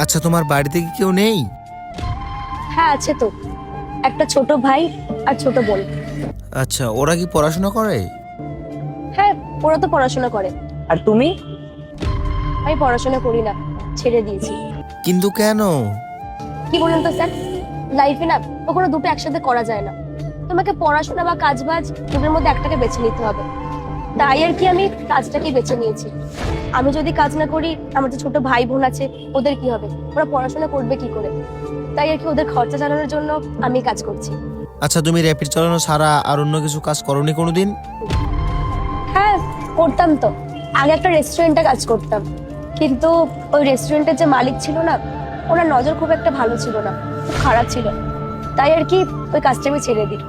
আচ্ছা, তোমার বাড়িতে কি কেউ নেই? হ্যাঁ আছে তো, একটা ছোট ভাই আর ছোট বোন। আচ্ছা, ওরা কি পড়াশোনা করে? হ্যাঁ, ওরা তো পড়াশোনা করে। আর তুমি? আমি পড়াশোনা করি না, ছেড়ে দিয়েছি। কিন্তু কেন? কি বলুন তো স্যার, লাইফে না কখনো দুটো একসাথে করা যায় না। তোমাকে পড়াশোনা বা কাজবাজ দুটোর মধ্যে একটাকে বেছে নিতে হবে। তাই আর কি আমি কাজটাকেই বেছে নিয়েছি। আমি যদি কাজ না করি, আমার যে ছোট ভাই বোন আছে ওদের কি হবে? ওরা পড়াশোনা করবে কি করে? তাই আর কি ওদের খরচা চালানোর জন্য আমি কাজ করছি। আচ্ছা, তুমি র্যাপিড চালানো ছাড়া আর অন্য কিছু কাজ করোনি কোনোদিন? হ্যাঁ করতাম তো, আগে একটা রেস্টুরেন্টে কাজ করতাম, কিন্তু ওই রেস্টুরেন্টের যে মালিক ছিল না, ওনার নজর খুব একটা ভালো ছিল না, খুব খারাপ ছিল। তাই আর কি ওই কাজটা আমি ছেড়ে দিই।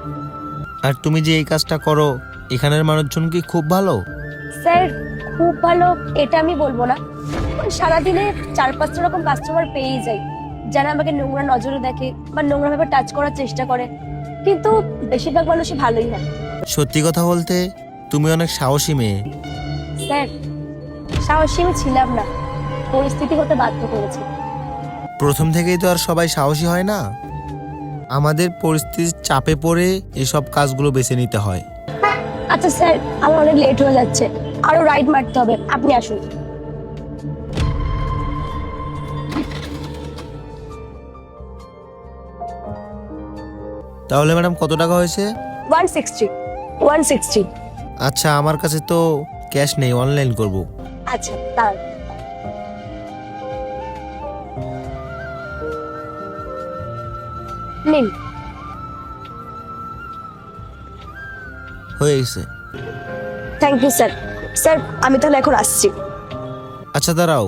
আর তুমি যে এই কাজটা করো, এখানের মানুষজন কি খুব ভালো? স্যার খুব ভালো এটা আমি বলবো না, ওই সারাদিনে 4-5টা রকম কাস্টমার পেয়েই যাই, যারা আমাকে নোংরা নজরে দেখে বা নোংরা ভাবে টাচ করার চেষ্টা করে, কিন্তু বেশিরভাগ মানুষই ভালোই হয়। সত্যি কথা বলতে, তুমি অনেক সাহসী মেয়ে। স্যার সাহসী আমি ছিলাম না, পরিস্থিতি হতে বাধ্য করেছে। প্রথম থেকেই তো আর সবাই সাহসী হয় না। আমাদের পরিস্থিতির চাপে পড়ে এসব কাজগুলো বেছে নিতে হয়। আচ্ছা স্যার, আমার অনেক লেট হয়ে যাচ্ছে, আরো রাইড মারতে হবে, আপনি আসুন। তাহলে ম্যাডাম, কত টাকা হয়েছে? 160 160। আচ্ছা, আমার কাছে তো ক্যাশ নেই, অনলাইন করব। আচ্ছা তার নিন। হয়ে গেছে। Thank you sir. স্যার আমি তাহলে এখন আসছি। আচ্ছা দাঁড়াও,